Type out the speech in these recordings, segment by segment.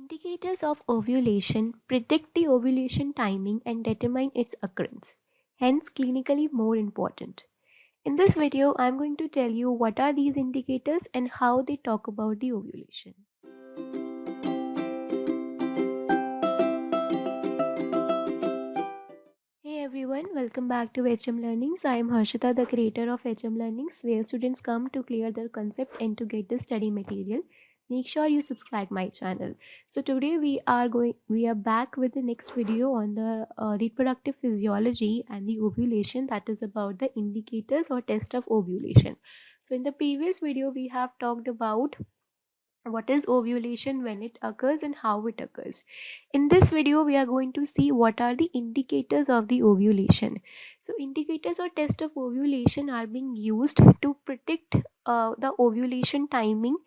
Indicators of ovulation predict the ovulation timing and determine its occurrence, hence clinically more important. In this video, I am going to tell you what are these indicators and how they talk about the ovulation. Hey everyone, welcome back to HM Learnings. I am Harshita, the creator of HM Learnings, where students come to clear their concept and to get the study material. Make sure you subscribe my channel. So today we are back with the next video on the reproductive physiology and the ovulation, that is about the indicators or test of ovulation. So in the previous video we have talked about what is ovulation, when it occurs and how it occurs. In this video we are going to see what are the indicators of the ovulation. So indicators or test of ovulation are being used to predict the ovulation timing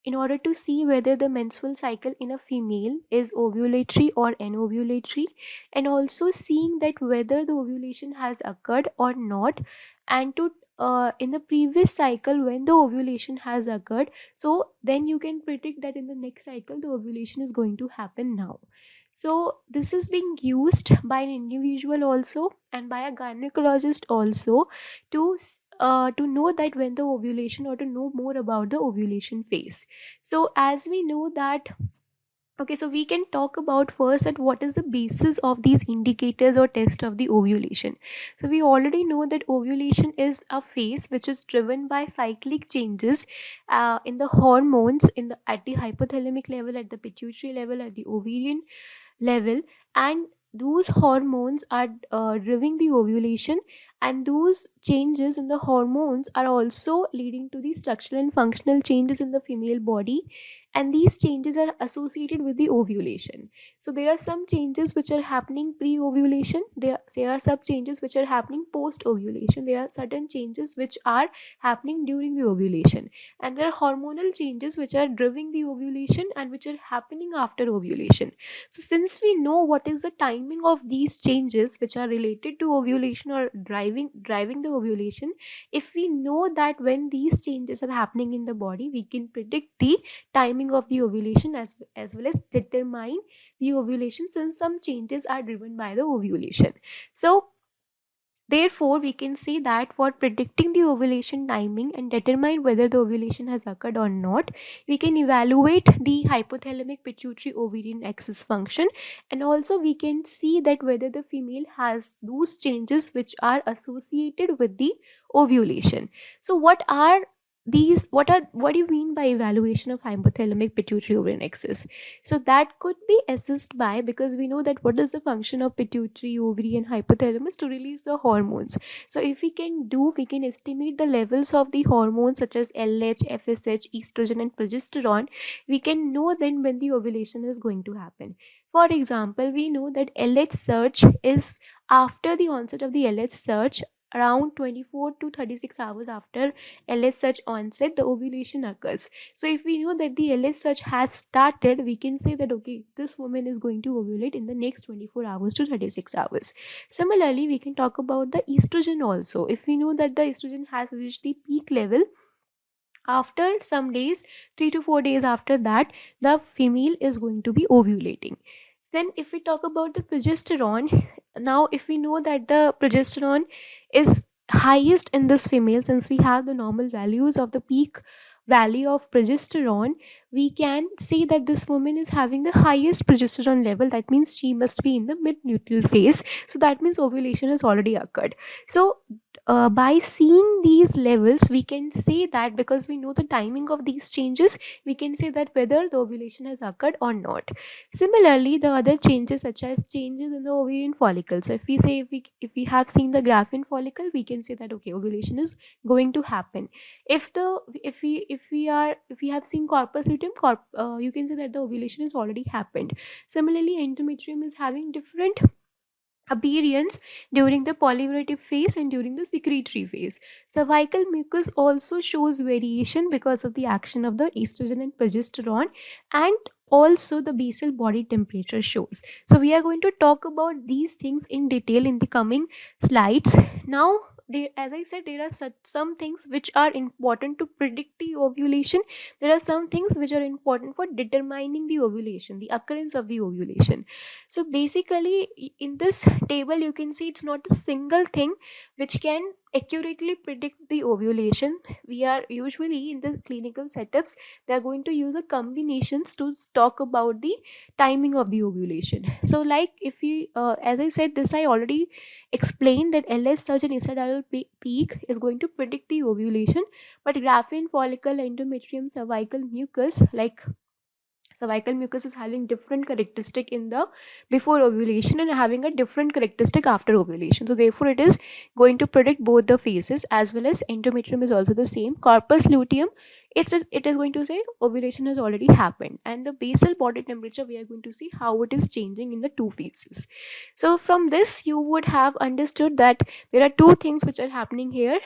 in order to see whether the menstrual cycle in a female is ovulatory or anovulatory, and also seeing that whether the ovulation has occurred or not, and to in the previous cycle when the ovulation has occurred, so then you can predict that in the next cycle the ovulation is going to happen now. So this is being used by an individual also and by a gynecologist also to know that when the ovulation, or to know more about the ovulation phase. So as we know that, okay, so we can talk about first that what is the basis of these indicators or test of the ovulation. So we already know that ovulation is a phase which is driven by cyclic changes in the hormones at the hypothalamic level, at the pituitary level, at the ovarian level, and those hormones are driving the ovulation, and those changes in the hormones are also leading to the structural and functional changes in the female body, and these changes are associated with the ovulation. So there are some changes which are happening pre-ovulation, there are some changes which are happening post-ovulation, there are certain changes which are happening during the ovulation, and there are hormonal changes which are driving the ovulation and which are happening after ovulation. So since we know what is the timing of these changes which are related to ovulation or driving the ovulation, if we know that when these changes are happening in the body, we can predict the timing of the ovulation as well as determine the ovulation, since some changes are driven by the ovulation. So therefore, we can say that for predicting the ovulation timing and determine whether the ovulation has occurred or not, we can evaluate the hypothalamic pituitary ovarian axis function, and also we can see that whether the female has those changes which are associated with the ovulation. So what do you mean by evaluation of hypothalamic pituitary ovarian axis? So that could be assessed by, because we know that what is the function of pituitary, ovary and hypothalamus to release the hormones. So if we can estimate the levels of the hormones such as LH, FSH, estrogen and progesterone. We can know then when the ovulation is going to happen. For example, we know that LH surge is after the onset of the LH surge, around 24 to 36 hours after LH surge onset, the ovulation occurs. So if we know that the LH surge has started, we can say that okay, this woman is going to ovulate in the next 24 hours to 36 hours. Similarly, we can talk about the estrogen also. If we know that the estrogen has reached the peak level, after some days, 3 to 4 days after that, the female is going to be ovulating. Then if we talk about the progesterone, now if we know that the progesterone is highest in this female, since we have the normal values of the peak value of progesterone, we can say that this woman is having the highest progesterone level. That means she must be in the mid luteal phase, so that means ovulation has already occurred. So by seeing these levels, we can say that because we know the timing of these changes, we can say that whether the ovulation has occurred or not. Similarly, the other changes such as changes in the ovarian follicle. So if we have seen the graph in follicle, we can say that okay, ovulation is going to happen. If we have seen corpus luteum, you can say that the ovulation has already happened. Similarly, endometrium is having different appearance during the polyverative phase and during the secretory phase. Cervical mucus also shows variation because of the action of the estrogen and progesterone, and also the basal body temperature shows. So we are going to talk about these things in detail in the coming slides. Now as I said, there are some things which are important to predict the ovulation. There are some things which are important for determining the ovulation, the occurrence of the ovulation. So basically, in this table you can see it's not a single thing which can accurately predict the ovulation. We are usually in the clinical setups, they are going to use a combinations to talk about the timing of the ovulation. So like if you as I said, this I already explained, that LS surge and estradiol peak is going to predict the ovulation, but graphene, follicle, endometrium, cervical mucus, like cervical mucus is having different characteristic in the before ovulation and having a different characteristic after ovulation. So therefore it is going to predict both the phases, as well as endometrium is also the same. Corpus luteum, it is going to say ovulation has already happened, and the basal body temperature, we are going to see how it is changing in the two phases. So from this you would have understood that there are two things which are happening here: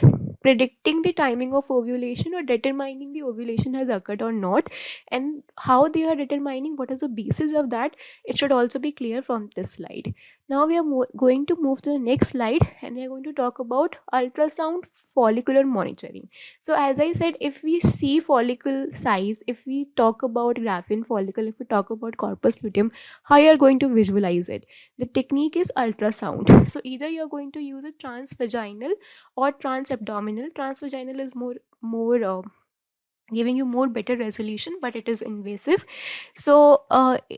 predicting the timing of ovulation or determining the ovulation has occurred or not, and how they are determining, what is the basis of that, it should also be clear from this slide. Now we are going to move to the next slide, and we are going to talk about ultrasound follicular monitoring. So as I said, if we see follicle size, if we talk about graphene follicle, if we talk about corpus luteum, how you are going to visualize it? The technique is ultrasound. So either you are going to use a transvaginal or transabdominal. Transvaginal is more giving you more better resolution, but it is invasive. So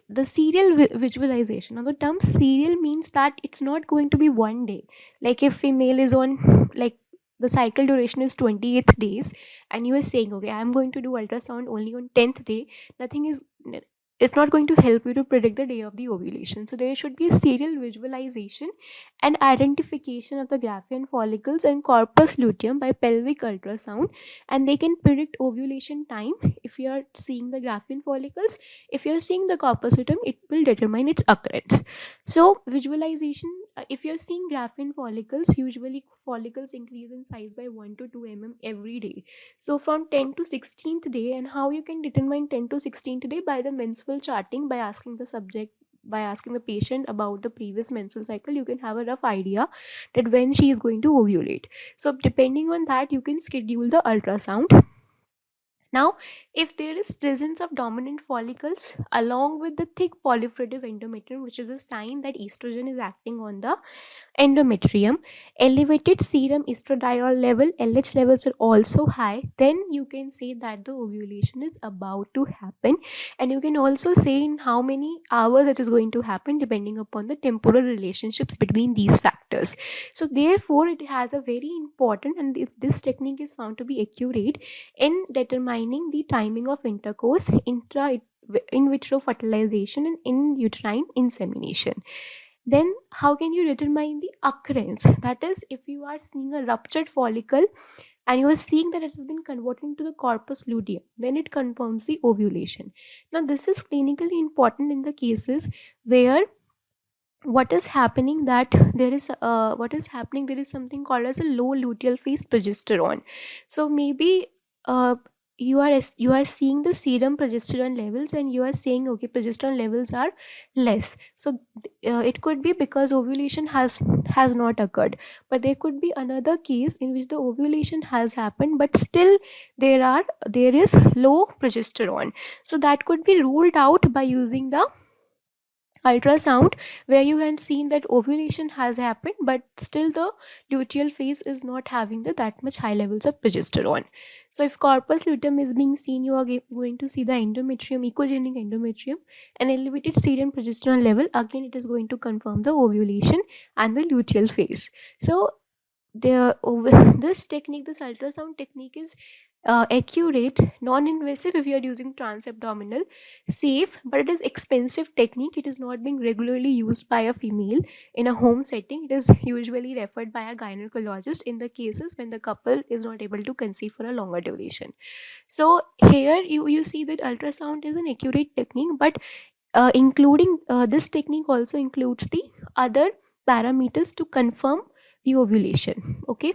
the serial visualization, now the term serial means that it's not going to be one day. Like if female is on, like, the cycle duration is 28th days, and you are saying, okay, I'm going to do ultrasound only on 10th day, nothing is, it's not going to help you to predict the day of the ovulation. So there should be a serial visualization and identification of the graphene follicles and corpus luteum by pelvic ultrasound, and they can predict ovulation time. If you are seeing the graphene follicles, if you are seeing the corpus luteum, it will determine its occurrence. So visualization, if you are seeing graphene follicles, usually follicles increase in size by 1 to 2 mm every day. So from 10 to 16th day, and how you can determine 10 to 16th day? By the menstrual charting, by asking the subject, by asking the patient about the previous menstrual cycle, you can have a rough idea that when she is going to ovulate. So depending on that, you can schedule the ultrasound. Now, if there is presence of dominant follicles along with the thick proliferative endometrium, which is a sign that estrogen is acting on the endometrium, elevated serum estradiol level, LH levels are also high, then you can say that the ovulation is about to happen. And you can also say in how many hours it is going to happen, depending upon the temporal relationships between these factors. So therefore it has a very important, and this technique is found to be accurate in determining the timing of intercourse, in vitro fertilization, and in uterine insemination. Then how can you determine the occurrence? That is, if you are seeing a ruptured follicle and you are seeing that it has been converted into the corpus luteum, then it confirms the ovulation. Now this is clinically important in the cases where what is happening, that there is there is something called as a low luteal phase progesterone. So maybe you are seeing the serum progesterone levels, and you are saying, okay, progesterone levels are less. So it could be because ovulation has not occurred, but there could be another case in which the ovulation has happened, but still there is low progesterone. So that could be ruled out by using the ultrasound, where you can see that ovulation has happened, but still the luteal phase is not having that much high levels of progesterone. So if corpus luteum is being seen, you are going to see the endometrium, ecogenic endometrium, and elevated serum progesterone level. Again, it is going to confirm the ovulation and the luteal phase. So this technique, this ultrasound technique, is accurate, non-invasive if you are using transabdominal, safe, but it is expensive technique. It is not being regularly used by a female in a home setting. It is usually referred by a gynecologist in the cases when the couple is not able to conceive for a longer duration. So here you see that ultrasound is an accurate technique, but including this technique also includes the other parameters to confirm the ovulation. Okay.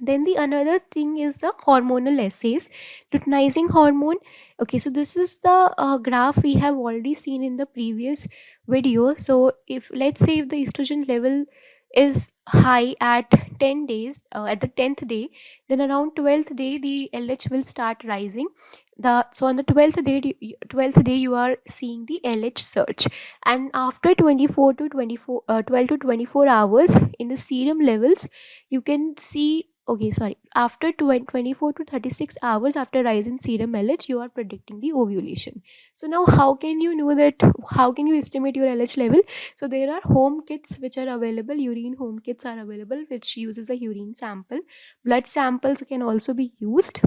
Then the another thing is the hormonal assays. Luteinizing hormone. Okay, so this is the graph we have already seen in the previous video. So if, let's say, if the estrogen level is high at 10 days, at the 10th day, then around 12th day the LH will start rising. So on the 12th day you are seeing the LH surge, and after 12 to 24 hours in the serum levels, you can see, okay, sorry, after 24 to 36 hours after rise in serum LH, you are predicting the ovulation. So now how can you know that, how can you estimate your LH level? So there are home kits which are available, urine home kits are available, which uses a urine sample. Blood samples can also be used,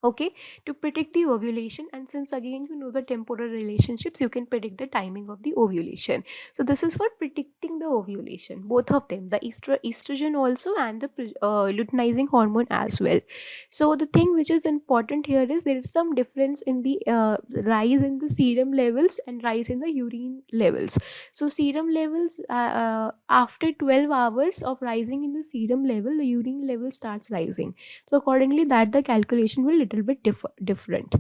okay, to predict the ovulation. And since again you know the temporal relationships, you can predict the timing of the ovulation. So this is for predicting the ovulation, both of them, the estrogen also and the luteinizing hormone as well. So the thing which is important here is there is some difference in the rise in the serum levels and rise in the urine levels. So serum levels, after 12 hours of rising in the serum level, the urine level starts rising. So accordingly that the calculation will little bit different.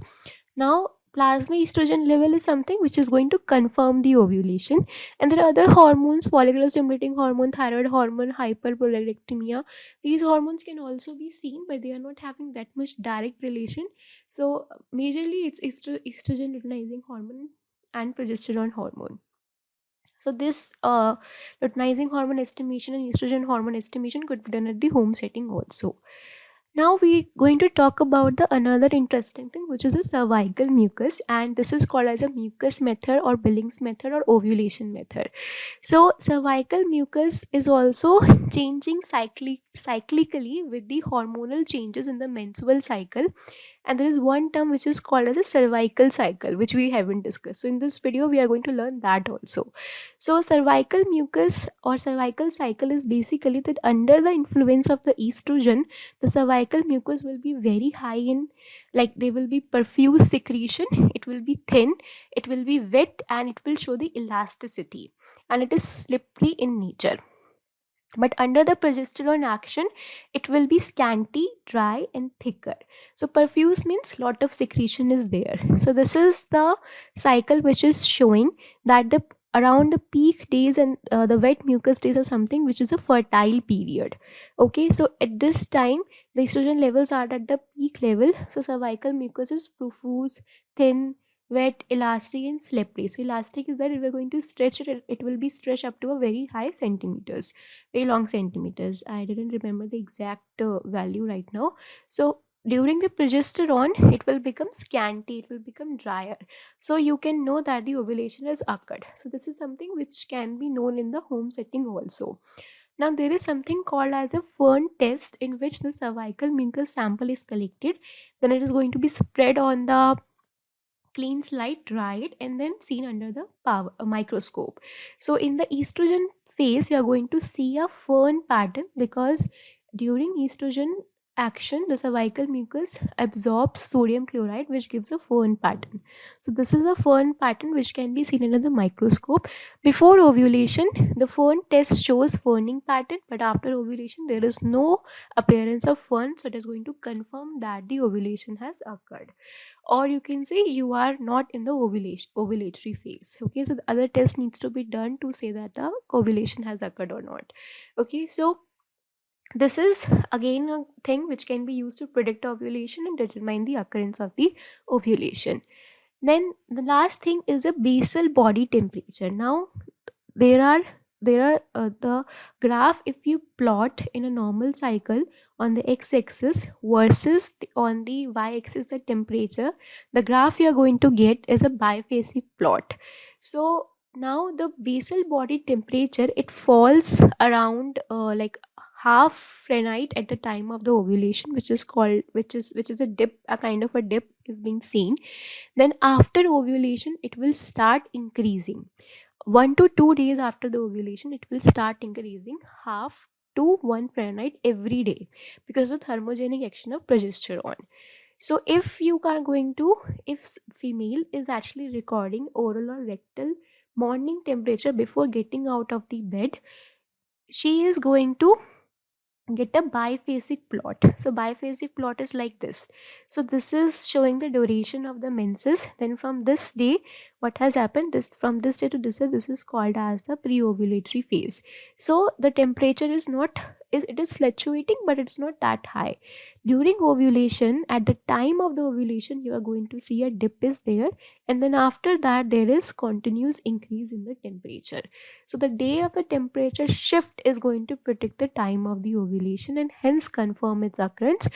Now plasma estrogen level is something which is going to confirm the ovulation, and there are other hormones, follicular stimulating hormone, thyroid hormone, hyperprolactinemia. These hormones can also be seen, but they are not having that much direct relation. So majorly it's estrogen luteinizing hormone and progesterone hormone. So this luteinizing hormone estimation and estrogen hormone estimation could be done at the home setting also. Now we're going to talk about the another interesting thing, which is a cervical mucus, and this is called as a mucus method or billings method or ovulation method. So cervical mucus is also changing cyclically with the hormonal changes in the menstrual cycle, and there is one term which is called as a cervical cycle, which we haven't discussed. So in this video we are going to learn that also. So cervical mucus or cervical cycle is basically that under the influence of the estrogen, the cervical mucus will be very high in, like there will be profuse secretion, it will be thin, it will be wet, and it will show the elasticity, and it is slippery in nature. But under the progesterone action, it will be scanty, dry, and thicker. So profuse means lot of secretion is there. So this is the cycle which is showing that the around the peak days and the wet mucus days are something which is a fertile period. Okay, so at this time the estrogen levels are at the peak level, so cervical mucus is profuse, thin, wet, elastic, and slippery. So elastic is that if we're going to stretch it, it will be stretched up to a very high centimeters, very long centimeters. I didn't remember the exact value right now. So during the progesterone, it will become scanty, it will become drier. So you can know that the ovulation has occurred. So this is something which can be known in the home setting also. Now there is something called as a fern test, in which the cervical mucus sample is collected. Then it is going to be spread on the clean slide, dried, and then seen under the microscope. So in the estrogen phase, you are going to see a fern pattern, because during estrogen action the cervical mucus absorbs sodium chloride, which gives a fern pattern. So this is a fern pattern which can be seen under the microscope. Before ovulation, the fern test shows ferning pattern, but after ovulation there is no appearance of fern, so it is going to confirm that the ovulation has occurred. Or you can say you are not in the ovulatory phase. Okay, so the other test needs to be done to say that the ovulation has occurred or not. Okay, so this is again a thing which can be used to predict ovulation and determine the occurrence of the ovulation. Then the last thing is a basal body temperature. Now there are the graph, if you plot in a normal cycle on the x-axis versus on the y-axis the temperature, the graph you are going to get is a biphasic plot. So now the basal body temperature, it falls around like half Fahrenheit at the time of the ovulation, which is called, which is a dip, a kind of a dip is being seen. Then after ovulation it will start increasing. 1 to 2 days after the ovulation, it will start increasing half to 1 Fahrenheit every day, because of the thermogenic action of progesterone. So if you are going to, if female is actually recording oral or rectal morning temperature before getting out of the bed, she is going to get a biphasic plot. So biphasic plot is like this. So this is showing the duration of the menses. Then from this day what has happened, this from this day to this is called as the pre-ovulatory phase. So the temperature is not, it is fluctuating, but it's not that high. During ovulation, at the time of the ovulation, you are going to see a dip is there, and then after that there is continuous increase in the temperature. So the day of the temperature shift is going to predict the time of the ovulation and hence confirm its occurrence.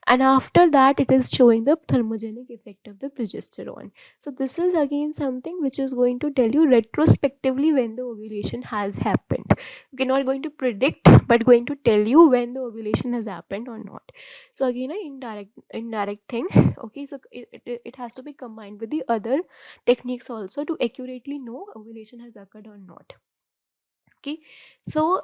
And after that, it is showing the thermogenic effect of the progesterone. So this is again something which is going to tell you retrospectively when the ovulation has happened. Okay, not going to predict, but going to tell you when the ovulation has happened or not. So again, an indirect thing. Okay, so it has to be combined with the other techniques also to accurately know ovulation has occurred or not. Okay, so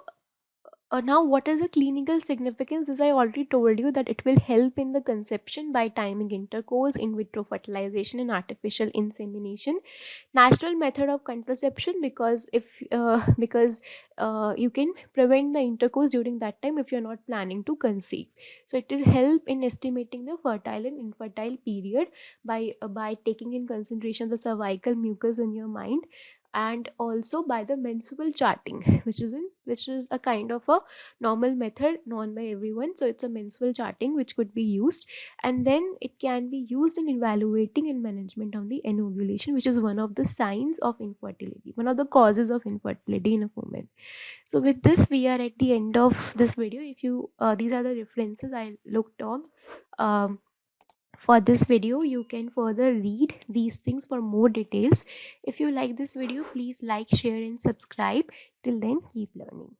now what is the clinical significance? As I already told you, that it will help in the conception by timing intercourse, in vitro fertilization and artificial insemination. Natural method of contraception, because if you can prevent the intercourse during that time if you're not planning to conceive. So it will help in estimating the fertile and infertile period by taking in consideration the cervical mucus in your mind, and also by the menstrual charting, which is a kind of a normal method known by everyone. So it's a menstrual charting which could be used, and then it can be used in evaluating and management of the anovulation, which is one of the signs of infertility, one of the causes of infertility in a woman. So with this, we are at the end of this video. If you these are the references I looked on. For this video, you can further read these things for more details. If you like this video, please like, share and subscribe. Till then, keep learning.